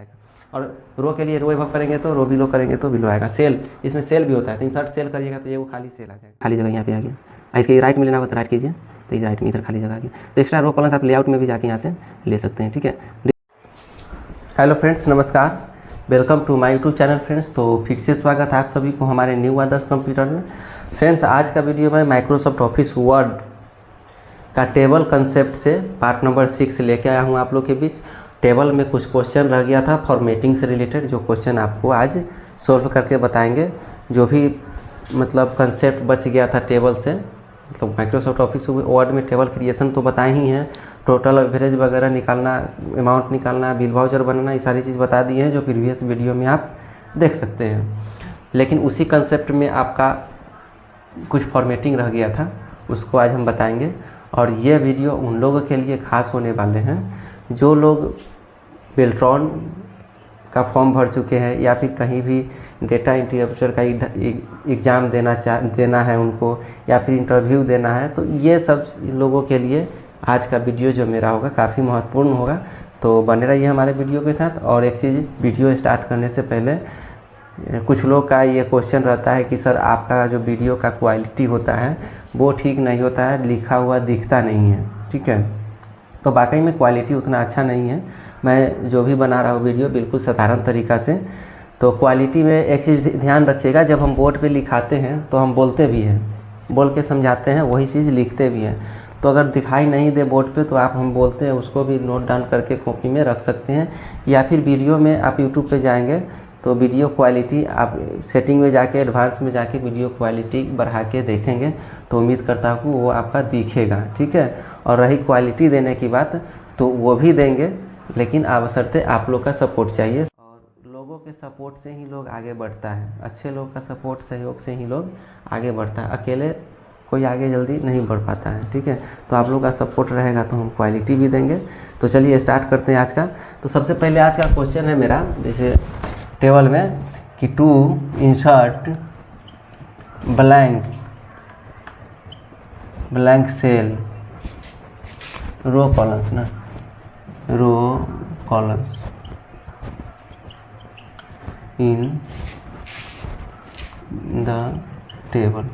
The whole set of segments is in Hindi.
आएगा। और रो के लिए रो एबव करेंगे तो रो बिलो करेंगे तो बिलो आएगा। सेल, इसमें सेल भी होता है, तो इंसर्ट सेल करिएगा तो ये वो खाली सेल आ जाएगा, खाली जगह यहाँ पे आ गया। इसके राइट में लेना होता है, राइट कीजिए तो ये राइट में इधर खाली जगह आ गया। तो एक्स्ट्रा रो कॉलम्स आप लेआउट में भी जाके यहाँ से ले सकते हैं, ठीक है। हेलो फ्रेंड्स, नमस्कार, welcome to my YouTube channel friends. तो फिर से स्वागत है आप सभी को हमारे न्यू आदर्श कंप्यूटर में। फ्रेंड्स, आज का वीडियो में माइक्रोसॉफ्ट ऑफिस वर्ड का टेबल कंसेप्ट से पार्ट नंबर 6 लेके आया हूँ आप लोग के बीच। टेबल में कुछ क्वेश्चन रह गया था फॉर्मेटिंग से रिलेटेड, जो क्वेश्चन आपको आज सोल्व करके बताएंगे। जो भी मतलब कंसेप्ट बच गया था टेबल से, मतलब माइक्रोसॉफ्ट ऑफिस वर्ड में टेबल क्रिएशन तो बताए ही हैं, टोटल एवरेज वगैरह निकालना, अमाउंट निकालना, बिल वाउचर बनाना, ये सारी चीज़ बता दी है जो प्रीवियस वीडियो में आप देख सकते हैं। लेकिन उसी कंसेप्ट में आपका कुछ फॉर्मेटिंग रह गया था, उसको आज हम बताएंगे। और ये वीडियो उन लोगों के लिए खास होने वाले हैं जो लोग बेल्ट्रॉन का फॉर्म भर चुके हैं या फिर कहीं भी डेटा इंटरप्रेटर का एग्ज़ाम देना है उनको, या फिर इंटरव्यू देना है। तो ये सब लोगों के लिए आज का वीडियो जो मेरा होगा काफ़ी महत्वपूर्ण होगा। तो बने रहिए हमारे वीडियो के साथ। और एक चीज़, वीडियो स्टार्ट करने से पहले कुछ लोग का ये क्वेश्चन रहता है कि सर आपका जो वीडियो का क्वालिटी होता है वो ठीक नहीं होता है, लिखा हुआ दिखता नहीं है, ठीक है। तो वाकई में क्वालिटी उतना अच्छा नहीं है। मैं जो भी बना रहा हूँ वीडियो बिल्कुल साधारण तरीक़ा से। तो क्वालिटी में एक चीज़ ध्यान रखिएगा, जब हम बोर्ड पे लिखाते हैं तो हम बोलते भी हैं, बोल के समझाते हैं, वही चीज़ लिखते भी हैं। तो अगर दिखाई नहीं दे बोर्ड पे तो आप हम बोलते हैं उसको भी नोट डाउन करके कॉपी में रख सकते हैं। या फिर वीडियो में आप यूट्यूब पे जाएंगे तो वीडियो क्वालिटी आप सेटिंग में जाके, एडवांस में जाके वीडियो क्वालिटी बढ़ा के देखेंगे तो उम्मीद करता हूँ वो आपका दिखेगा, ठीक है। और रही क्वालिटी देने की बात, तो वो भी देंगे, लेकिन आवश्यकता आप लोग का सपोर्ट चाहिए। और लोगों के सपोर्ट से ही लोग आगे बढ़ता है, अच्छे लोग का सपोर्ट सहयोग से ही लोग आगे बढ़ता है, अकेले कोई आगे जल्दी नहीं बढ़ पाता है, ठीक है। तो आप लोग का सपोर्ट रहेगा तो हम क्वालिटी भी देंगे। तो चलिए स्टार्ट करते हैं आज का। तो सबसे पहले आज का क्वेश्चन है मेरा, जैसे टेबल में कि to insert blank cell row columns ना, row columns in the table.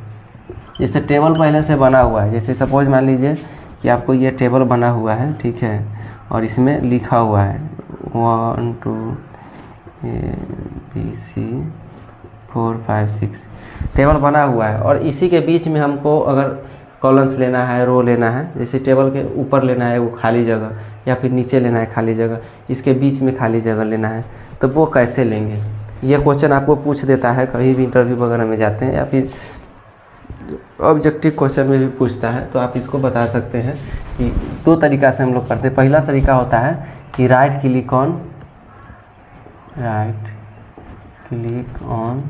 जैसे टेबल पहले से बना हुआ है, जैसे सपोज मान लीजिए कि आपको ये टेबल बना हुआ है, ठीक है, और इसमें लिखा हुआ है 1 2 ABC 4 5 6 टेबल बना हुआ है। और इसी के बीच में हमको अगर कॉलम्स लेना है, रो लेना है, जैसे टेबल के ऊपर लेना है वो खाली जगह, या फिर नीचे लेना है खाली जगह, इसके बीच में खाली जगह लेना है, तो वो कैसे लेंगे? ये क्वेश्चन आपको पूछ देता है, कहीं भी इंटरव्यू वगैरह में जाते हैं या फिर ऑब्जेक्टिव क्वेश्चन में भी पूछता है। तो आप इसको बता सकते हैं कि दो तरीक़ा से हम लोग करते हैं। पहला तरीका होता है कि right click on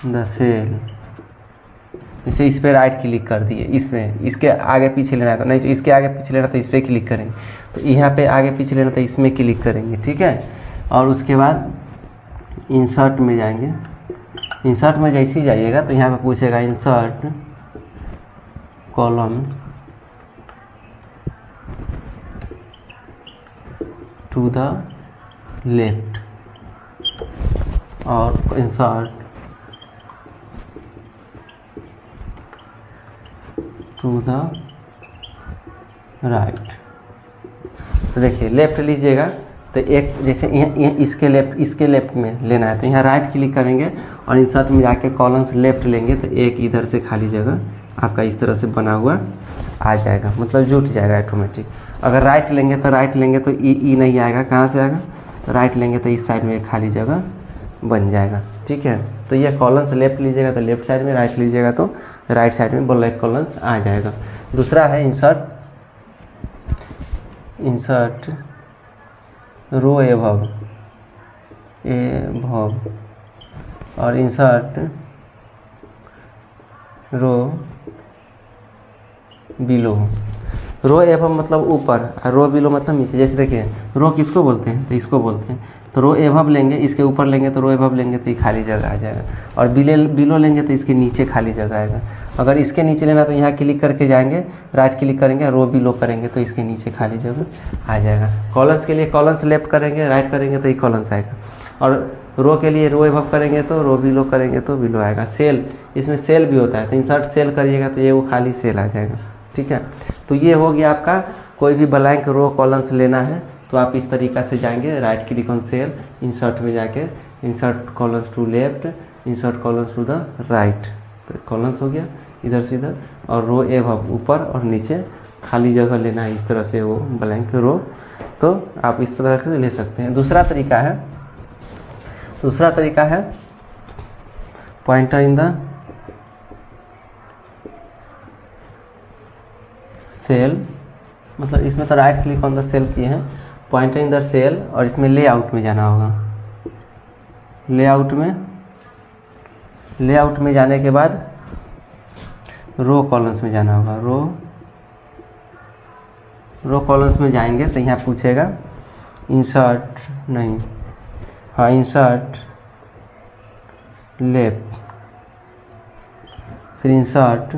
the cell. इसे इस पर राइट क्लिक कर दिए, इस पर, इसके आगे पीछे लेना है तो नहीं, तो इसके आगे पीछे लेना तो इस पर क्लिक करेंगे, तो यहाँ पे आगे पीछे लेना तो इसमें क्लिक करेंगे, ठीक है। और उसके बाद इंसर्ट में जाएंगे। इंसर्ट में जैसे ही जाइएगा तो यहाँ पे पूछेगा insert column to the left, और इंसर्ट टू द राइट। तो देखिए लेफ्ट लीजिएगा तो एक, जैसे यहाँ इसके लेफ्ट में लेना है तो यहाँ राइट क्लिक करेंगे और इंसर्ट में जाके कॉलम्स लेफ्ट लेंगे तो एक इधर से खाली जगह आपका इस तरह से बना हुआ आ जाएगा, मतलब जुट जाएगा ऑटोमेटिक। अगर राइट लेंगे तो ई नहीं आएगा, कहाँ से आएगा? तो राइट लेंगे तो इस साइड में एक खाली जगह बन जाएगा, ठीक है। तो ये कॉलम्स लेफ्ट लीजिएगा तो लेफ्ट साइड में, राइट लीजिएगा तो राइट साइड में ब्लैक कॉलम्स आ जाएगा। दूसरा है इंसर्ट रो एबव और इंसर्ट रो बिलो। रो एबव मतलब ऊपर और रो बिलो मतलब नीचे। जैसे देखिए रो किसको बोलते हैं, तो इसको बोलते हैं। तो रो एबव लेंगे, इसके ऊपर लेंगे तो रो एबव लेंगे तो ये खाली जगह आ जाएगा, और बिलो लेंगे तो इसके नीचे खाली जगह आएगा। अगर इसके नीचे लेना तो यहाँ क्लिक करके जाएंगे, राइट क्लिक करेंगे, रो बिलो करेंगे तो इसके नीचे खाली जगह आ जाएगा। कॉलम्स के लिए कॉलम्स लेफ्ट करेंगे, राइट करेंगे तो ये कॉलम्स आएगा, और रो के लिए रो एबव करेंगे तो रो बिलो करेंगे तो बिलो आएगा। सेल, इसमें सेल भी होता है, तो इंसर्ट सेल करिएगा तो ये वो खाली सेल आ जाएगा। ठीक है, तो ये हो गया आपका। कोई भी ब्लैंक रो कॉलम्स लेना है तो आप इस तरीक़ा से जाएंगे, right click on cell, insert में जाके insert columns to left, insert columns to the right, तो कॉलम्स हो गया इधर से इधर, और रो एबव ऊपर और नीचे खाली जगह लेना है इस तरह से वो ब्लैंक रो। तो आप इस तरह से ले सकते हैं। दूसरा तरीका है पॉइंटर इन द सेल, मतलब इसमें तो right click on the cell किए हैं, पॉइंटर इन द सेल, और इसमें लेआउट में जाना होगा। लेआउट में जाने के बाद रो कॉलम्स में जाना होगा। रो कॉलम्स में जाएंगे तो यहाँ पूछेगा इंसर्ट लेफ्ट, फिर इंसर्ट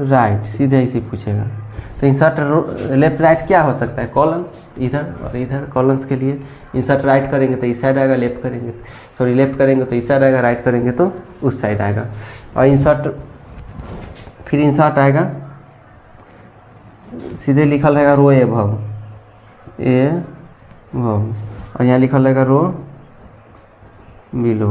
राइट, सीधे इसी पूछेगा। तो इंसर्ट लेफ्ट राइट क्या हो सकता है, कॉलम्स इधर और इधर। कॉलम्स के लिए इंसर्ट राइट करेंगे तो इस साइड आएगा, लेफ्ट करेंगे तो इस साइड आएगा, राइट करेंगे तो उस साइड आएगा। और फिर इंसर्ट आएगा, सीधे लिखल रहेगा रो एबव, और यहाँ लिखल रहेगा रो बिलो।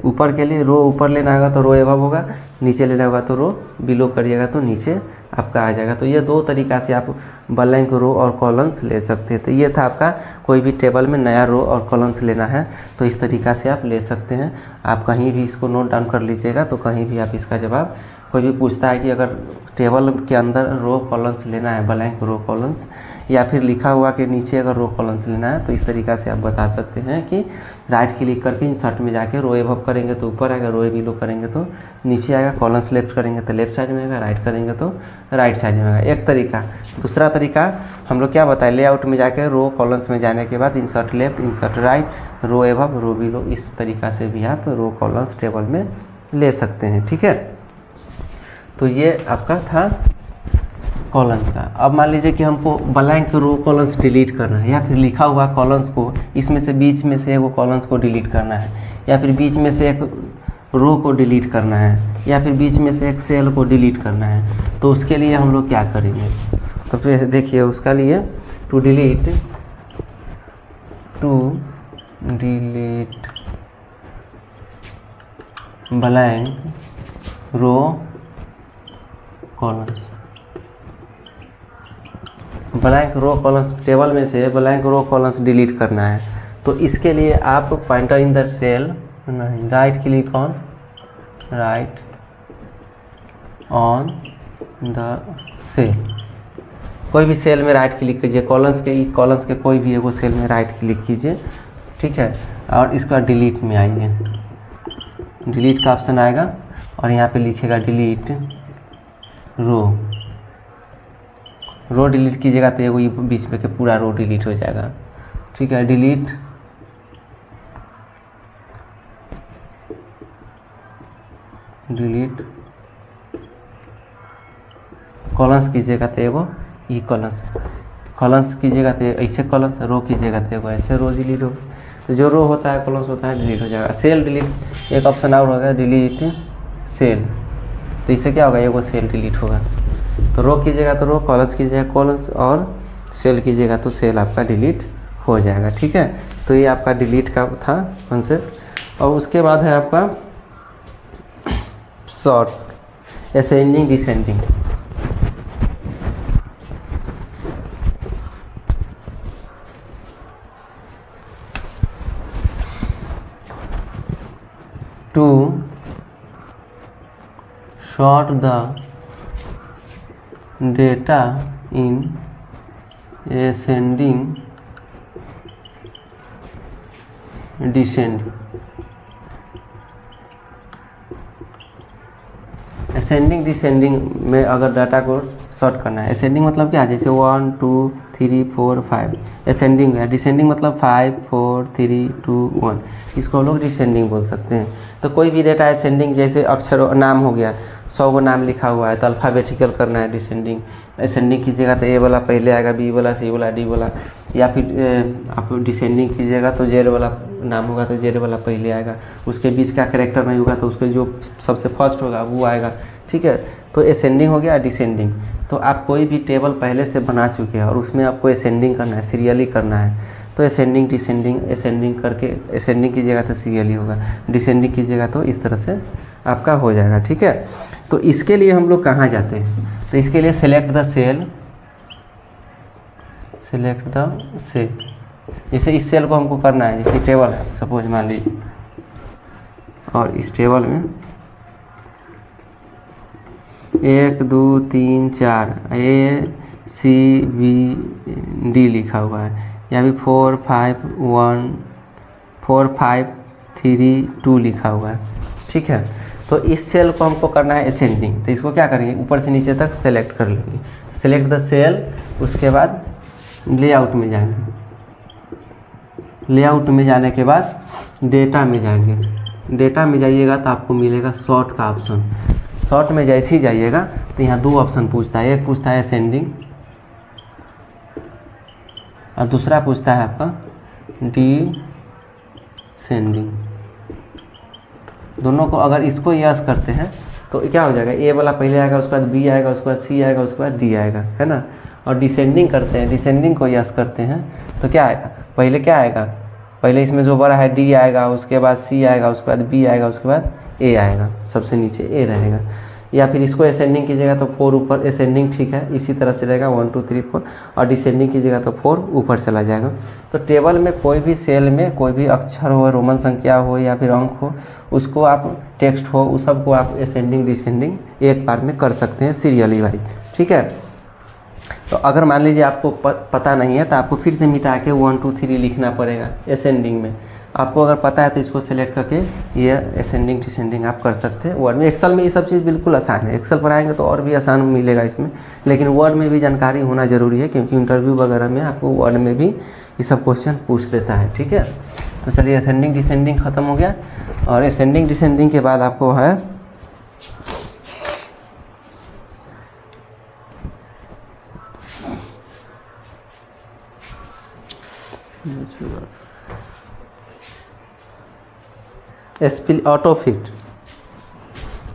ऊपर के लिए रो ऊपर लेना होगा तो रो एबव होगा, नीचे लेना होगा तो रो बिलो करिएगा तो नीचे आपका आ जाएगा। तो ये दो तरीक़ा से आप ब्लैंक रो और कॉलम्स ले सकते हैं। तो ये था आपका, कोई भी टेबल में नया रो और कॉलम्स लेना है तो इस तरीक़ा से आप ले सकते हैं। आप कहीं भी इसको नोट डाउन कर लीजिएगा, तो कहीं भी आप इसका जवाब, कोई भी पूछता है कि अगर टेबल के अंदर रो कॉलम्स लेना है, ब्लैंक रो कॉलम्स, या फिर लिखा हुआ के नीचे अगर रो कॉलम्स लेना है, तो इस तरीक़ा से आप बता सकते हैं कि राइट क्लिक करके इंसर्ट में जाके रो एबव करेंगे तो ऊपर आएगा, रो बिलो करेंगे तो नीचे आएगा, कॉलम्स लेफ्ट करेंगे तो लेफ्ट साइड में आएगा, राइट करेंगे तो राइट साइड में आएगा। एक तरीका। दूसरा तरीका हम लोग क्या बताए, लेआउट में जाके रो कॉलम्स में जाने के बाद इंसर्ट लेफ्ट, इंसर्ट राइट, रो एबव, रो बिलो, इस तरीक़ा से भी आप रो कॉलम्स टेबल में ले सकते हैं। ठीक है, तो ये आपका था कॉलम्स का। अब मान लीजिए कि हमको ब्लैंक रो कॉलम्स डिलीट करना है, या फिर लिखा हुआ कॉलम्स को इसमें से बीच में से एक कॉलम्स को डिलीट करना है, या फिर बीच में से एक रो को डिलीट करना है, या फिर बीच में से एक सेल को डिलीट करना है। तो उसके लिए हम लोग क्या करेंगे, तो फिर देखिए उसका लिए to delete blank row columns, blank row columns table में से ब्लैंक रो कॉलम्स डिलीट करना है। तो इसके लिए आप pointer in the cell, right click on the cell, कोई भी सेल में राइट क्लिक कीजिए, कॉलम्स के कोई भी एगो सेल में राइट क्लिक कीजिए। ठीक है, और इसका डिलीट में आइए, डिलीट का ऑप्शन आएगा और यहाँ पे लिखेगा डिलीट रो डिलीट कीजिएगा तो ये बीच में के पूरा रो डिलीट हो जाएगा। ठीक है, डिलीट कॉलम्स कीजिएगा तो एगो ई कॉलम्स कीजिएगा तो ऐसे कॉलम्स, रो कीजिएगा तो एगो ऐसे रो डिलीट हो। तो जो रो होता है कॉलम्स होता है डिलीट हो जाएगा। सेल डिलीट एक ऑप्शन और होगा, डिलीट सेल, तो इससे क्या होगा, एगो सेल डिलीट होगा। तो रो कीजिएगा तो रो, कॉलम्स कीजिएगा कॉलम्स, और सेल कीजिएगा तो सेल आपका डिलीट हो जाएगा। ठीक है, तो ये आपका डिलीट का था कॉन्सेप्ट। और उसके बाद है आपका sort, ascending descending. To sort the data in ascending descending। Ascending descending में अगर डाटा को शॉर्ट करना है। असेंडिंग मतलब क्या, जैसे 1 2 3 4 5 असेंडिंग है। डिसेंडिंग मतलब 5 4 3 2 1, इसको हम लोग डिसेंडिंग बोल सकते हैं। तो कोई भी डेटा असेंडिंग, जैसे अक्षर नाम हो गया, 100 को नाम लिखा हुआ है तो अल्फ़ाबेटिकल करना है डिसेंडिंग। असेंडिंग कीजिएगा तो ए वाला पहले आएगा, बी वाला, सी वाला, डी वाला, या फिर आप डिसेंडिंग कीजिएगा तो जेड वाला नाम होगा तो जेड वाला पहले आएगा, उसके बीच का कैरेक्टर नहीं होगा तो उसके जो सबसे फर्स्ट होगा वो आएगा। ठीक है, तो असेंडिंग हो गया, डिसेंडिंग। तो आप कोई भी टेबल पहले से बना चुके हैं और उसमें आपको असेंडिंग करना है, सीरियली करना है, तो असेंडिंग डिसेंडिंग, असेंडिंग करके असेंडिंग कीजिएगा तो सीरियली होगा, डिसेंडिंग कीजिएगा तो इस तरह से आपका हो जाएगा। ठीक है, तो इसके लिए हम लोग कहाँ जाते हैं, तो इसके लिए select the cell, select the cell. जैसे इस सेल को हमको करना है, जैसे टेबल है सपोज मान लीजिए, और इस टेबल में 1 2 3 4 A C B D लिखा हुआ है, या भी 4 5 1 4 5 3 2 लिखा हुआ है। ठीक है, तो इस सेल को हमको करना है असेंडिंग, तो इसको क्या करेंगे, ऊपर से नीचे तक सेलेक्ट कर लेंगे, सेलेक्ट द सेल। उसके बाद लेआउट में जाएंगे, लेआउट में जाने के बाद डेटा में जाएंगे। डेटा में जाइएगा तो आपको मिलेगा शॉर्ट का ऑप्शन। शॉर्ट में जैसे ही जाइएगा तो यहाँ 2 ऑप्शन पूछता है, एक पूछता है असेंडिंग और दूसरा पूछता है आपका डिसेंडिंग। दोनों को अगर इसको यस करते हैं तो क्या हो जाएगा, ए वाला पहले आएगा, उसके बाद बी आएगा, उसके बाद सी आएगा, उसके बाद डी आएगा, है ना। और डिसेंडिंग करते हैं, डिसेंडिंग को यस करते हैं तो क्या आएगा, पहले क्या आएगा, पहले इसमें जो बड़ा है डी आएगा, उसके बाद सी आएगा, उसके बाद बी आएगा, उसके बाद ए आएगा, सबसे नीचे ए रहेगा। या फिर इसको असेंडिंग कीजिएगा तो 4 ऊपर, असेंडिंग ठीक है, इसी तरह से रहेगा 1 2 3 4, और डिसेंडिंग कीजिएगा तो 4 ऊपर चला जाएगा। तो टेबल में कोई भी सेल में कोई भी अक्षर हो, रोमन संख्या हो या फिर अंक हो, उसको आप टेक्स्ट हो, उस सबको आप असेंडिंग डिसेंडिंग एक बार में कर सकते हैं सीरियली वाइज। ठीक है, तो अगर मान लीजिए आपको पता नहीं है तो आपको फिर से मिटा के 1 2 3 लिखना पड़ेगा असेंडिंग में। आपको अगर पता है तो इसको सेलेक्ट करके ये असेंडिंग डिसेंडिंग आप कर सकते हैं वर्ड में। एक्सेल में ये सब चीज़ बिल्कुल आसान है, एक्सेल पर आएंगे तो और भी आसान मिलेगा इसमें, लेकिन वर्ड में भी जानकारी होना ज़रूरी है, क्योंकि इंटरव्यू वगैरह में आपको वर्ड में भी ये सब क्वेश्चन पूछ देता है। ठीक है, तो चलिए असेंडिंग डिसेंडिंग ख़त्म हो गया, और असेंडिंग डिसेंडिंग के बाद आपको है auto fit.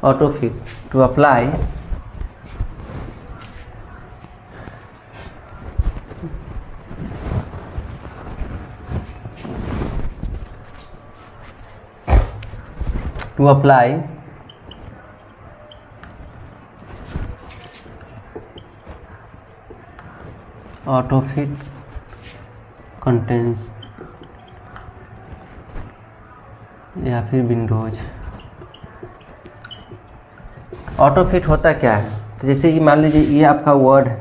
Auto fit to apply auto fit contents या फिर विंडोज। ऑटो फिट होता क्या है, तो जैसे कि मान लीजिए ये आपका वर्ड है,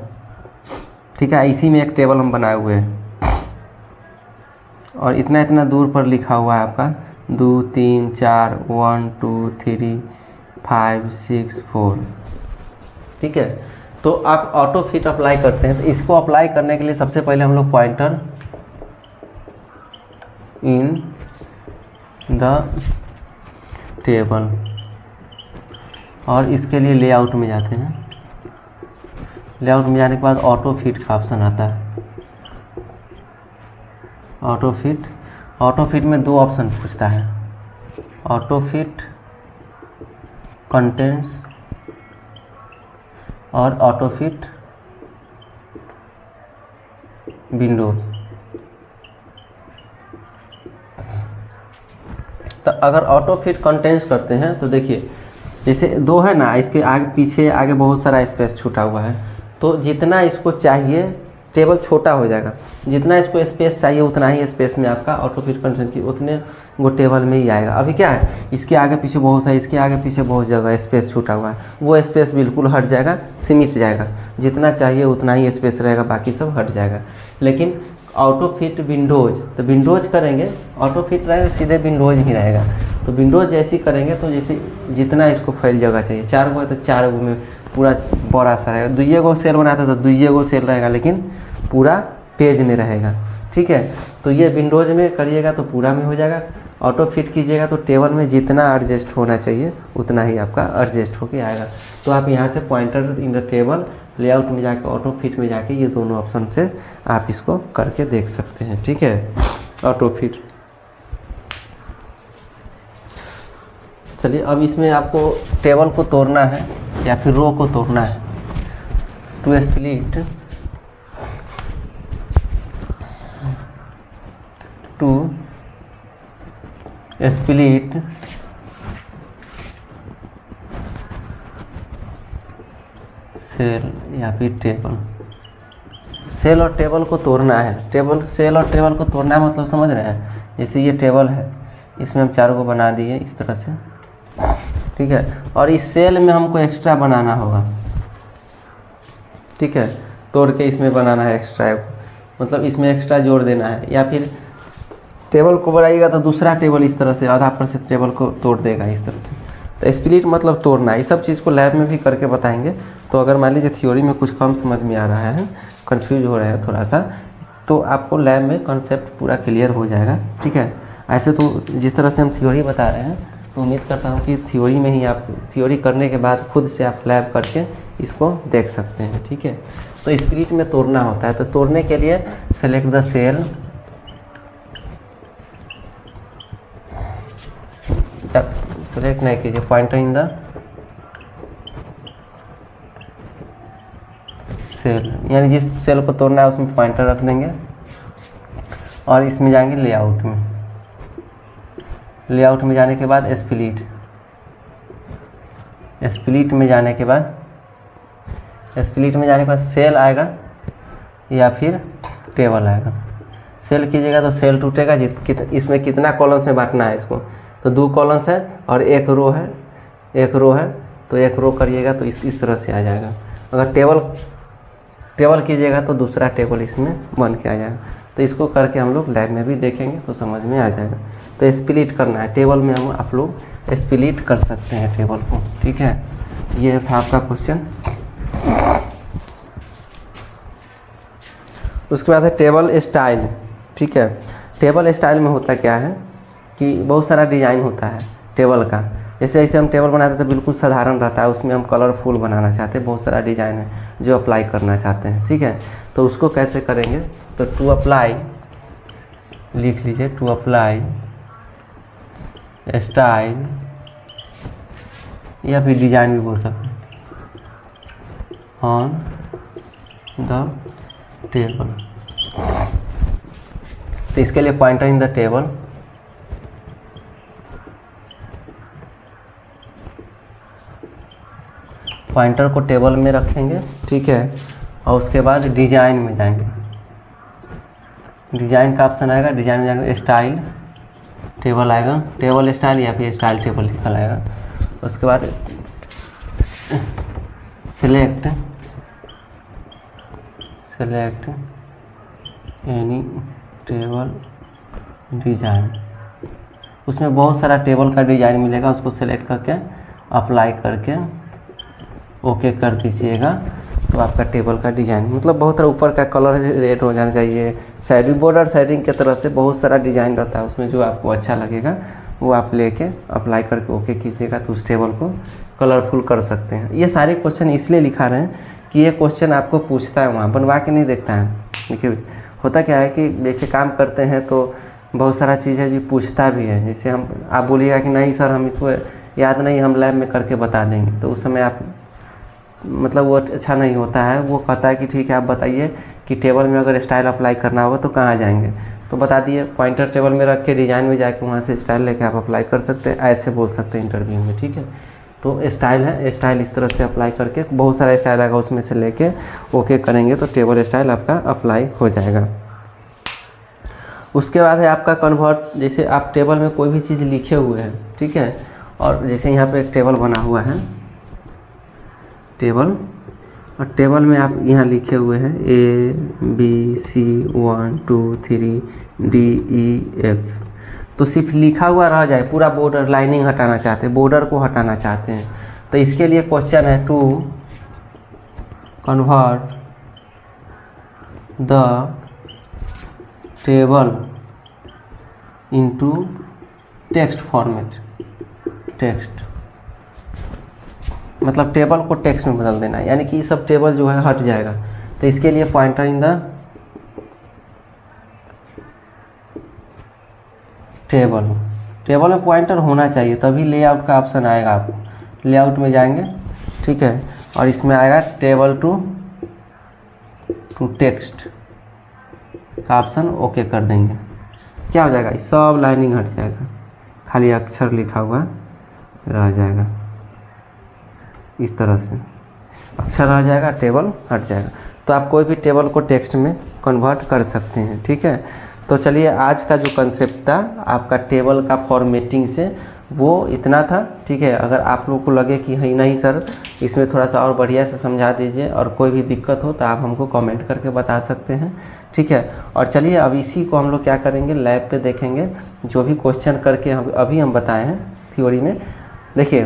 ठीक है, इसी में एक टेबल हम बनाए हुए हैं और इतना इतना दूर पर लिखा हुआ है आपका 2 3 4 1 2 3 5 6 4। ठीक है, तो आप ऑटो फिट अप्लाई करते हैं, तो इसको अप्लाई करने के लिए सबसे पहले हम लोग पॉइंटर इन द टेबल, और इसके लिए लेआउट में जाते हैं। लेआउट में जाने के बाद ऑटो फिट का ऑप्शन आता है। ऑटो फिट में 2 ऑप्शन पूछता है, ऑटो फिट कंटेंट्स और ऑटो फिट विंडोज। तो अगर ऑटो फिट कंटेंट्स करते हैं तो देखिए जैसे 2 है ना, इसके आगे पीछे आगे बहुत सारा स्पेस छूटा हुआ है, तो जितना इसको चाहिए टेबल छोटा हो जाएगा, जितना इसको स्पेस चाहिए उतना ही स्पेस में आपका ऑटो फिट कंटेंट की उतने वो टेबल में ही आएगा। अभी क्या है, इसके आगे पीछे बहुत है, इसके आगे पीछे बहुत जगह स्पेस छूटा हुआ है, वो स्पेस बिल्कुल हट जाएगा, सिमट जाएगा, जितना चाहिए उतना ही स्पेस रहेगा, बाकी सब हट जाएगा। लेकिन ऑटो फिट विंडोज, तो विंडोज करेंगे, ऑटो फिट रहेगा सीधे विंडोज ही रहेगा। तो विंडोज जैसी करेंगे तो जैसे जितना इसको फैल जगह चाहिए, 4 गो है तो 4 गो में पूरा बड़ा सा रहेगा। दुइये गो सेल बनाते तो दुइये गो सेल रहेगा, लेकिन पूरा पेज में रहेगा। ठीक है, तो ये विंडोज़ में करिएगा तो पूरा में हो जाएगा। ऑटो फिट कीजिएगा तो टेबल में जितना एडजस्ट होना चाहिए उतना ही आपका एडजस्ट होके आएगा। तो आप यहाँ से pointer in the table layout में जाके ऑटो फिट में जाके ये दोनों ऑप्शन से आप इसको करके देख सकते हैं। ठीक है, ऑटो फिट। चलिए अब इसमें आपको टेबल को तोड़ना है या फिर रो को तोड़ना है। टू स्प्लिट सेल या फिर टेबल। सेल और टेबल को तोड़ना है। सेल और टेबल को तोड़ना है मतलब समझ रहे हैं। जैसे ये टेबल है, इसमें हम 4 को बना दिए इस तरह से। ठीक है, और इस सेल में हमको एक्स्ट्रा बनाना होगा। ठीक है, तोड़ के इसमें बनाना है एक्स्ट्रा, मतलब इसमें एक्स्ट्रा जोड़ देना है। या फिर टेबल को बनाइएगा तो दूसरा टेबल इस तरह से आधा % टेबल को तोड़ देगा इस तरह से। तो स्प्लिट मतलब तोड़ना। ये सब चीज़ को लैब में भी करके बताएंगे। तो अगर मान लीजिए थ्योरी में कुछ कम समझ में आ रहा है, कंफ्यूज हो रहा है थोड़ा सा, तो आपको लैब में कॉन्सेप्ट पूरा क्लियर हो जाएगा। ठीक है, ऐसे तो जिस तरह से हम थ्योरी बता रहे हैं तो उम्मीद करता हूँ कि थ्योरी में ही आप थ्योरी करने के बाद खुद से आप लैब करके इसको देख सकते हैं। ठीक है, तो स्प्लिट में तोड़ना होता है। तो तोड़ने के लिए सेलेक्ट द सेल, सेलेक्ट नहीं कीजिए, पॉइंटर इन द सेल, यानी जिस सेल को तोड़ना है उसमें पॉइंटर रख देंगे और इसमें जाएंगे लेआउट में। लेआउट में जाने के बाद स्प्लिट में जाने के बाद सेल आएगा या फिर टेबल आएगा। सेल कीजिएगा तो सेल टूटेगा। इसमें कितना कॉलम्स में बांटना है इसको, तो 2 कॉलम्स है और 1 रो है, तो 1 रो करिएगा तो इस तरह से आ जाएगा। अगर टेबल कीजिएगा तो दूसरा टेबल इसमें बन के आ जाएगा। तो इसको करके हम लोग लैब में भी देखेंगे तो समझ में आ जाएगा। तो स्प्लिट करना है टेबल में, हम आप लोग स्प्लिट कर सकते हैं टेबल को। ठीक है, ये था आपका क्वेश्चन। उसके बाद है टेबल स्टाइल। ठीक है, टेबल स्टाइल में होता क्या है कि बहुत सारा डिज़ाइन होता है टेबल का। जैसे हम टेबल बनाते हैं तो बिल्कुल साधारण रहता है, उसमें हम कलरफुल बनाना चाहते हैं, बहुत सारा डिज़ाइन है जो अप्लाई करना चाहते हैं। ठीक है, तो उसको कैसे करेंगे, तो टू अप्लाई लिख लीजिए, टू अप्लाई स्टाइल या फिर डिज़ाइन भी बोल सकते हैं, ऑन द टेबल। तो इसके लिए pointer in the table, pointer को टेबल में रखेंगे। ठीक है, और उसके बाद डिज़ाइन में जाएंगे। डिज़ाइन का ऑप्शन आएगा, डिज़ाइन में जाएंगे, स्टाइल टेबल आएगा, टेबल स्टाइल या फिर स्टाइल टेबल लिखल आएगा। उसके बाद सेलेक्ट एनी टेबल डिज़ाइन। उसमें बहुत सारा टेबल का डिज़ाइन मिलेगा, उसको सेलेक्ट करके अप्लाई करके ओके कर दीजिएगा। तो आपका टेबल का डिज़ाइन मतलब बहुत सारा ऊपर का कलर रेड हो जाना चाहिए, साइडिंग बॉर्डर साइडिंग की तरह से बहुत सारा डिज़ाइन रहता है। उसमें जो आपको अच्छा लगेगा वो आप लेके अप्लाई करके ओके कीजिएगा तो उस टेबल को कलरफुल कर सकते हैं। ये सारे क्वेश्चन इसलिए लिखा रहे हैं कि ये क्वेश्चन आपको पूछता है, वहाँ बनवा के नहीं देखता है। देखिए होता क्या है कि जैसे काम करते हैं तो बहुत सारा चीज़ है जो पूछता भी है। जैसे हम आप बोलिएगा कि नहीं सर हम इसको याद नहीं, हम लैब में करके बता देंगे, तो उस समय आप मतलब वो अच्छा नहीं होता है। वो कहता है कि ठीक है आप बताइए कि टेबल में अगर स्टाइल अप्लाई करना होगा तो कहाँ जाएंगे, तो बता दिए पॉइंटर टेबल में रख के डिज़ाइन में जाके वहाँ से स्टाइल लेके आप अप्लाई कर सकते हैं, ऐसे बोल सकते हैं इंटरव्यू में। ठीक है, तो स्टाइल है, स्टाइल इस तरह से अप्लाई करके बहुत सारा स्टाइल आएगा, उसमें से लेके ओके करेंगे तो टेबल स्टाइल आपका अप्लाई हो जाएगा। उसके बाद है आपका कन्वर्ट। जैसे आप टेबल में कोई भी चीज़ लिखे हुए हैं, ठीक है, और जैसे यहाँ पे एक टेबल बना हुआ है, टेबल, और टेबल में आप यहाँ लिखे हुए हैं ABC 1 2 3 DEF, तो सिर्फ लिखा हुआ रह जाए, पूरा बॉर्डर लाइनिंग हटाना चाहते हैं, बॉर्डर को हटाना चाहते हैं, तो इसके लिए क्वेश्चन है to convert the table into text format. Text मतलब टेबल को टेक्स्ट में बदल देना है, यानी कि ये सब टेबल जो है हट जाएगा। तो इसके लिए pointer in the table, table में पॉइंटर होना चाहिए तभी लेआउट का ऑप्शन आएगा। आप लेआउट में जाएंगे, ठीक है, और इसमें आएगा टेबल टू टेक्स्ट का ऑप्शन, ओके कर देंगे। क्या हो जाएगा, सब लाइनिंग हट जाएगा, खाली अक्षर लिखा हुआ रह जाएगा। इस तरह से अक्षर रह जाएगा, टेबल हट जाएगा। तो आप कोई भी टेबल को टेक्स्ट में कन्वर्ट कर सकते हैं, ठीक है। तो चलिए आज का जो कंसेप्ट था आपका टेबल का फॉर्मेटिंग से, वो इतना था, ठीक है। अगर आप लोगों को लगे कि नहीं सर इसमें थोड़ा सा और बढ़िया से समझा दीजिए और कोई भी दिक्कत हो तो आप हमको कमेंट करके बता सकते हैं, ठीक है। और चलिए अब इसी को हम लोग क्या करेंगे, लैब पे देखेंगे। जो भी क्वेश्चन करके अभी हम बताए हैं थ्योरी में, देखिए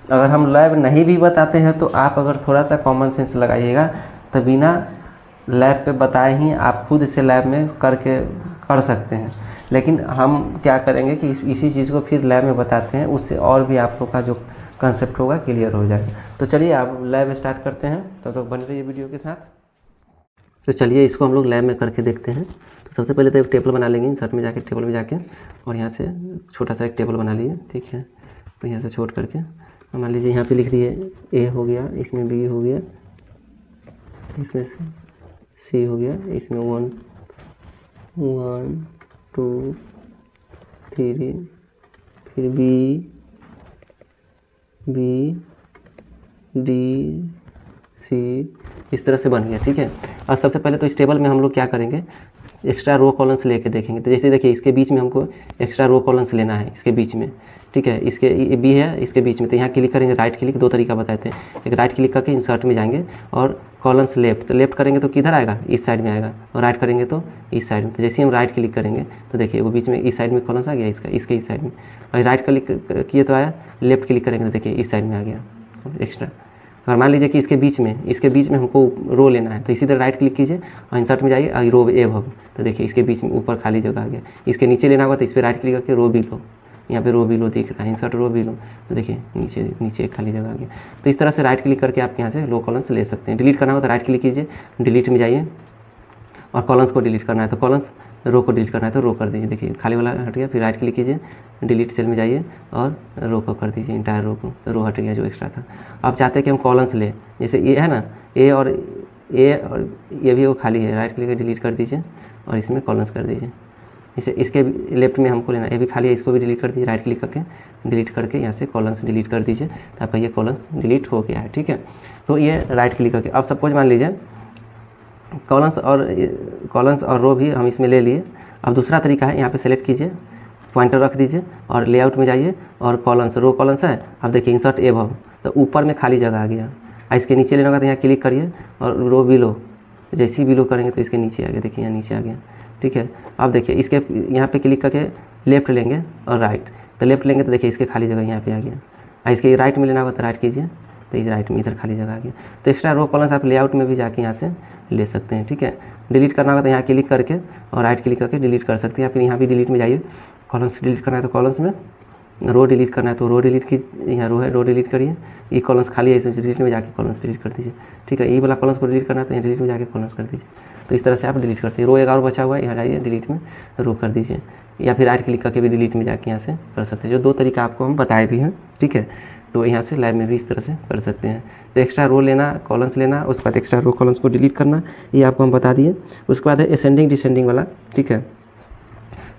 अगर हम लैब नहीं भी बताते हैं तो आप अगर थोड़ा सा कॉमन सेंस लगाइएगा तो बिना लैब पे बताए ही आप खुद से लैब में करके कर सकते हैं। लेकिन हम क्या करेंगे कि इसी चीज़ को फिर लैब में बताते हैं, उससे और भी आप लोग का जो कंसेप्ट होगा क्लियर हो जाएगा। तो चलिए आप लैब स्टार्ट करते हैं, तो बने रहिए वीडियो के साथ। तो चलिए इसको हम लोग लैब में करके देखते हैं। तो सबसे पहले तो एक टेबल बना लेंगे, इंसर्ट में जाके टेबल में जाके, और यहाँ से छोटा सा एक टेबल बना लिए, ठीक है। तो यहाँ से छोड़ करके मान लीजिए यहाँ पे लिख दिए ए हो गया, इसमें बी हो गया, इसमें सी हो गया, इसमें 1 2 3, फिर बी डी सी, इस तरह से बन गया, ठीक है। और सबसे पहले तो इस टेबल में हम लोग क्या करेंगे, एक्स्ट्रा रो कॉलम्स लेके देखेंगे। तो जैसे देखिए इसके बीच में हमको एक्स्ट्रा रो कॉलम्स लेना है, इसके बीच में, ठीक है। इसके बी है इसके बीच में, तो यहाँ क्लिक करेंगे, राइट क्लिक, दो तरीका बताए थे। एक राइट क्लिक करके इंसर्ट में जाएंगे और कॉलम्स लेफ्ट, तो लेफ्ट करेंगे तो किधर आएगा, इस साइड में आएगा, और राइट करेंगे तो इस साइड में। तो जैसे ही हम राइट क्लिक करेंगे तो देखिए वो बीच में इस साइड में कॉलम्स आ गया, इसके इस साइड में, और राइट क्लिक किए तो आया, लेफ्ट क्लिक करेंगे तो देखिए इस साइड में आ गया एक्स्ट्रा। अगर मान लीजिए कि इसके बीच में हमको रो लेना है, तो इसी तरह राइट क्लिक कीजिए और इंसर्ट में जाइए और रो एब, तो देखिए इसके बीच में ऊपर खाली जगह आ गया। इसके नीचे लेना होगा तो इस पर राइट क्लिक करके रो बिलो, यहाँ पे रो बिलो दिख रहा है, इंसर्ट रो बिलो, तो देखिए नीचे एक खाली जगह आ गया। तो इस तरह से राइट क्लिक करके आप यहाँ से रो कॉलम्स ले सकते हैं। डिलीट करना हो तो राइट क्लिक कीजिए, डिलीट में जाइए, और कॉलम्स को डिलीट करना है तो कॉलम्स, रो को डिलीट करना है तो रो कर दीजिए, देखिए खाली वाला हट गया। फिर राइट क्लिक कीजिए, डिलीट सेल में जाइए और रो को कर दीजिए, इंटायर रो को, रो हट गया जो एक्स्ट्रा था। आप चाहते हैं कि हम कॉलम्स लें, जैसे ये है ना, ए और ये भी वो खाली है, राइट क्लिक डिलीट कर दीजिए और इसमें कॉलम्स कर दीजिए। इसे इसके लेफ्ट में हमको लेना, ये भी खाली है, इसको भी डिलीट कर दीजिए, राइट क्लिक करके डिलीट करके यहाँ से कॉलम्स डिलीट कर दीजिए, तो आपका ये कॉलम्स डिलीट हो गया है, ठीक है। तो ये राइट क्लिक करके, अब सपोज मान लीजिए कॉलम्स और रो भी हम इसमें ले लिए। अब दूसरा तरीका है, यहाँ पे सेलेक्ट कीजिए, पॉइंटर रख दीजिए और लेआउट में जाइए और कॉलम्स, रो कॉलम्स है, अब देखिए इंसर्ट एबव, तो ऊपर में खाली जगह आ गया। इसके नीचे लेना होगा तो यहाँ क्लिक करिए और रो बिलो, जैसे ही बिलो करेंगे तो इसके नीचे आ गया, देखिए यहाँ नीचे आ गया, ठीक है। अब देखिए इसके यहाँ पे क्लिक करके लेफ्ट लेंगे और राइट, तो लेफ्ट लेंगे तो देखिए इसके खाली जगह यहाँ पे आ गया। इसके राइट में लेना होगा तो राइट कीजिए, तो इस राइट में इधर खाली जगह आ गया। तो एक्स्ट्रा रो कॉलम्स आप लेआउट में भी जाके यहाँ से ले सकते हैं, ठीक है। डिलीट करना होगा तो यहाँ क्लिक करके और राइट क्लिक करके डिलीट कर सकते हैं। फिर यहाँ भी डिलीट में जाइए, कॉलम्स डिलीट करना है तो कॉलम्स में, रो डिलीट करना है तो रो डिलीट की, यहाँ रो है रो डिलीट करिए, ये कॉलम्स खाली है, इसमें डिलीट में जाके कॉलम्स डिलीट कर दीजिए, ठीक है। ये वाला कॉलम्स को डिलीट करना है तो यहाँ डिलीट में जाके कॉलम्स कर दीजिए। तो इस तरह से आप डिलीट करते हैं। रो एक और बचा हुआ है, यहाँ जाइए डिलीट में रो कर दीजिए, या फिर राइट क्लिक करके भी डिलीट में जाके यहाँ से कर सकते हैं। जो दो तरीका आपको हम बताए भी हैं, ठीक है। तो यहाँ से लैब में भी इस तरह से कर सकते हैं। तो एक्स्ट्रा रो लेना, कॉलम्स लेना, उसके बाद एक्स्ट्रा रो कॉलम्स को डिलीट करना, ये आपको हम बता दिए। उसके बाद है असेंडिंग डिसेंडिंग वाला, ठीक है।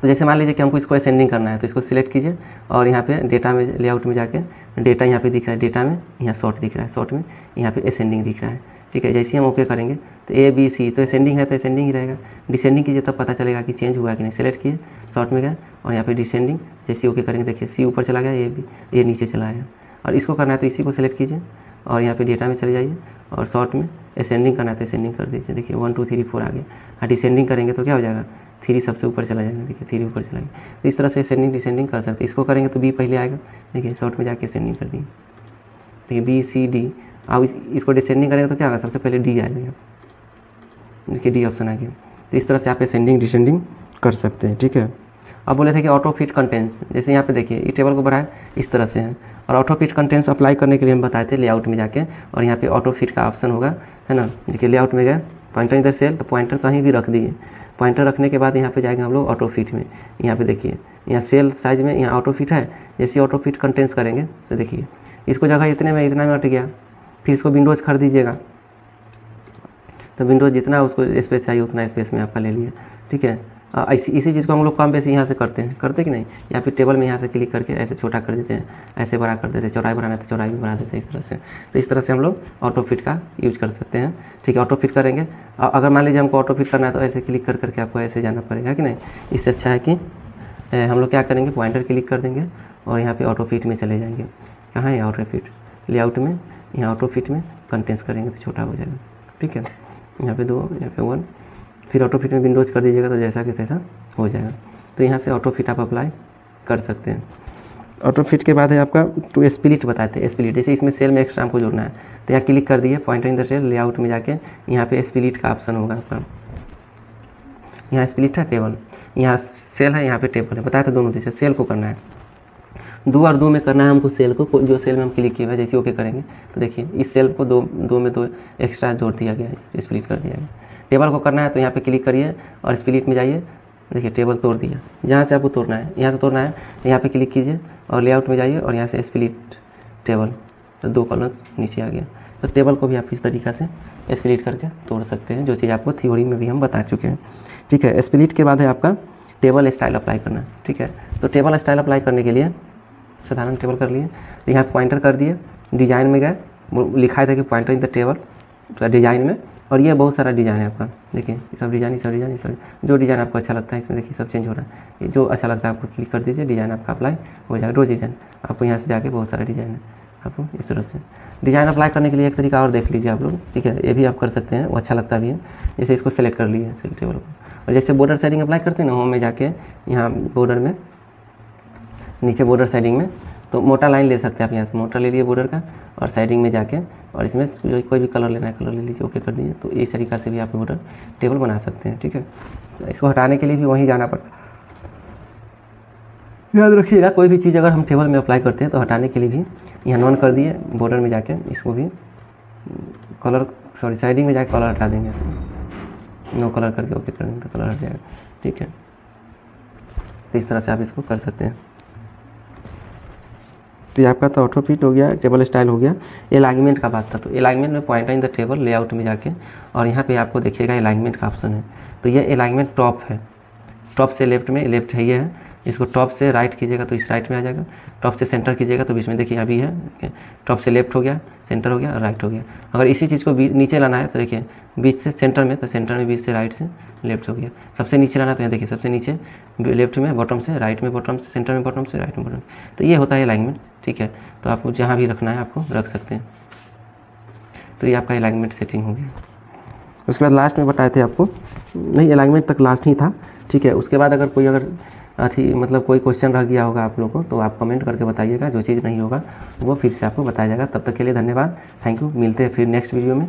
तो जैसे मान लीजिए कि हमको इसको असेंडिंग करना है, तो इसको सिलेक्ट कीजिए और यहाँ पे डेटा में, लेआउट में जाके डेटा यहाँ पे दिख रहा है, डेटा में यहाँ शॉर्ट दिख रहा है, शॉर्ट में यहाँ पे असेंडिंग दिख रहा है, ठीक है। जैसे ही हम ओके करेंगे तो ए बी सी, तो असेंडिंग है तो असेंडिंग ही रहेगा। डिसेंडिंग कीजिए तब पता चलेगा कि चेंज हुआ कि नहीं। सेलेक्ट किए, शॉर्ट में गए और यहाँ पे डिसेंडिंग, जैसे ओके करेंगे देखिए सी ऊपर चला गया, ये नीचे चला गया। और इसको करना है तो इसी को सिलेक्ट कीजिए और यहाँ पे डेटा में चले जाइए और शॉर्ट में असेंडिंग करना है तो असेंडिंग कर दीजिए, देखिए 1 2 3 4 आ गया। और डिसेंडिंग करेंगे तो क्या हो जाएगा, 3 सबसे ऊपर चला जाएगा, देखिए 3 ऊपर चला गया। तो इस तरह से असेंडिंग डिसेंडिंग कर सकते हैं। इसको करेंगे तो बी पहले आएगा, देखिए शॉर्ट में जाके असेंडिंग कर दिए, देखिए बी सी डी, अब इसको डिसेंडिंग करेंगे तो क्या होगा, सबसे पहले डी आ जाएगा, देखिए डी ऑप्शन आ गया। तो इस तरह से आप असेंडिंग डिसेंडिंग कर सकते हैं, ठीक है। अब बोले थे कि ऑटो फिट कंटेंट्स, जैसे यहाँ पे देखिए ये टेबल को बढ़ाए इस तरह से है, और ऑटो फिट कंटेंट्स अप्लाई करने के लिए हम बताए थे लेआउट में जाके, और यहाँ पे ऑटो फिट का ऑप्शन होगा, है ना। देखिए लेआउट में गए, पॉइंटर इन द सेल, तो पॉइंटर कहीं भी रख दिए, पॉइंटर रखने के बाद यहाँ पे जाएंगे हम लोग ऑटो फिट में। यहाँ पे देखिए यहाँ सेल साइज में यहाँ ऑटो फिट है, जैसे ऑटो फिट कंटेंट्स करेंगे तो देखिए इसको जगह इतने में अट गया, फिर इसको विंडोज़ कर दीजिएगा, तो विंडोज़ जितना उसको स्पेस चाहिए उतना स्पेस में आपका ले लिया, ठीक है। इसी चीज़ को हम लोग कम बेसी यहाँ से करते कि नहीं, या फिर टेबल में यहाँ से क्लिक करके ऐसे छोटा कर देते हैं, ऐसे बड़ा कर देते हैं, चौड़ाई बढ़ाना है तो चौड़ाई भी बढ़ा देते हैं इस तरह से। तो इस तरह से हम लोग ऑटो फिट का यूज कर सकते हैं, ठीक है। ऑटो फिट करेंगे, अगर मान लीजिए हमको ऑटो फिट करना है तो ऐसे क्लिक कर करके आपको ऐसे जाना पड़ेगा कि नहीं। इससे अच्छा है कि हम लोग क्या करेंगे, पॉइंटर क्लिक कर देंगे और यहाँ पर ऑटो फिट में चले जाएंगे। कहाँ है ऑटो फिट, लेआउट में, यहाँ ऑटो फिट में कंटेंट्स करेंगे तो छोटा हो जाएगा, ठीक है। यहाँ पे 2, यहाँ पे 1, फिर ऑटो फिट में विंडोज़ कर दीजिएगा तो जैसा कि तैसा हो जाएगा। तो यहाँ से ऑटो फिट आप अप्लाई कर सकते हैं। ऑटो फिट के बाद है आपका टू स्प्लिट बताए थे, स्प्लिट जैसे इसमें सेल में एक्स्ट्रा हमको जोड़ना है, तो यहाँ क्लिक कर दिए, pointer in the cell, layout में जाके यहाँ पे स्प्लिट का ऑप्शन होगा आपका। यहाँ स्प्लिट है टेबल, यहाँ सेल है, यहाँ पे टेबल है, बताया था दोनों जैसे सेल को करना है 2 और 2 में करना है हमको सेल को, जो सेल में हम क्लिक किए हुए जैसे ओके करेंगे तो देखिए इस सेल को 2 में 2 एक्स्ट्रा जोड़ दिया गया है, स्प्लिट कर दिया गया। टेबल को करना है तो यहाँ पे क्लिक करिए और स्प्लिट में जाइए, देखिए टेबल तोड़ दिया, जहाँ से आपको तोड़ना है, यहाँ से तोड़ना है तो यहाँ पे क्लिक कीजिए और लेआउट में जाइए और यहाँ से स्प्लिट टेबल, तो 2 कॉलम्स नीचे आ गया। तो टेबल को भी आप इस तरीक़ा से स्प्लिट करके तोड़ सकते हैं, जो चीज़ आपको थ्योरी में भी हम बता चुके हैं, ठीक है। स्प्लिट के बाद है आपका टेबल स्टाइल अप्लाई करना, ठीक है। तो टेबल स्टाइल अप्लाई करने के लिए साधारण टेबल कर लिए, तो यहाँ पॉइंटर कर दिए, डिज़ाइन में गए, लिखा था कि पॉइंटर इन द टेबल, तो डिज़ाइन में, और ये बहुत सारा डिज़ाइन है आपका, देखिए ये सब डिज़ाइन, जो डिज़ाइन आपको अच्छा लगता है इसमें देखिए सब चेंज हो रहा है, ये जो अच्छा लगता है आपको क्लिक कर दीजिए, डिज़ाइन आपका अप्लाई हो जाएगा। रोज डिज़ाइन आपको यहाँ से जाके बहुत सारे डिज़ाइन है, आपको इस तरह से डिज़ाइन अप्लाई करने के लिए एक तरीका और देख लीजिए आप लोग, ठीक है। ये भी आप कर सकते हैं, वो अच्छा लगता भी है। जैसे इसको सेलेक्ट कर लिए सेल टेबल को, और जैसे बॉर्डर सेटिंग अप्लाई करते हैं ना, होम में जाके यहाँ बॉर्डर में नीचे बॉर्डर साइडिंग में, तो मोटा लाइन ले सकते हैं आप, यहाँ से मोटा ले लिए बॉर्डर का, और साइडिंग में जाके और इसमें जो कोई भी कलर लेना है कलर ले लीजिए, ओके कर दीजिए। तो इस तरीक़ा से भी आप बॉर्डर टेबल बना सकते हैं, ठीक है। इसको हटाने के लिए भी वहीं जाना पड़ता है, याद रखिएगा। कोई भी चीज़ अगर हम टेबल में अप्लाई करते हैं तो हटाने के लिए भी यहाँ नॉन कर दिए, बॉर्डर में जाके इसको भी कलर साइडिंग में जाके कलर हटा देंगे, नो कलर करके ओके कर देंगे तो कलर हट जाएगा, ठीक है। तो इस तरह से आप इसको कर सकते हैं। तो ये आपका तो ऑटो फिट हो गया, टेबल स्टाइल हो गया। अलाइनमेंट का बात था, तो अलाइनमेंट में pointer in the table, layout में जाके और यहाँ पे आपको देखिएगा अलाइनमेंट का ऑप्शन है। तो ये अलाइनमेंट टॉप है, टॉप से लेफ्ट में, लेफ्ट है ये है, इसको टॉप से राइट कीजिएगा तो इस राइट में आ जाएगा, टॉप से सेंटर कीजिएगा तो बीच में देखिए अभी है, टॉप से लेफ्ट हो गया, सेंटर हो गया और राइट हो गया। अगर इसी चीज़ को नीचे लाना है तो देखिए बीच से सेंटर में, तो सेंटर में बीच से राइट से लेफ्ट हो गया। सबसे नीचे लाना है तो यहाँ देखिए सबसे नीचे लेफ्ट में बॉटम से, राइट में बॉटम से, सेंटर में बॉटम से, राइट में बॉटम। तो ये होता है अलाइनमेंट, ठीक है। तो आपको जहाँ भी रखना है आपको रख सकते हैं। तो ये आपका अलाइनमेंट सेटिंग हो गया। उसके बाद लास्ट में बताए थे आपको, नहीं अलाइनमेंट तक लास्ट ही था, ठीक है। उसके बाद अगर कोई मतलब कोई क्वेश्चन रह गया होगा आप लोगों को तो आप कमेंट करके बताइएगा, जो चीज़ नहीं होगा वो फिर से आपको बताया जाएगा। तब तक के लिए धन्यवाद, थैंक यू। मिलते हैं फिर नेक्स्ट वीडियो में।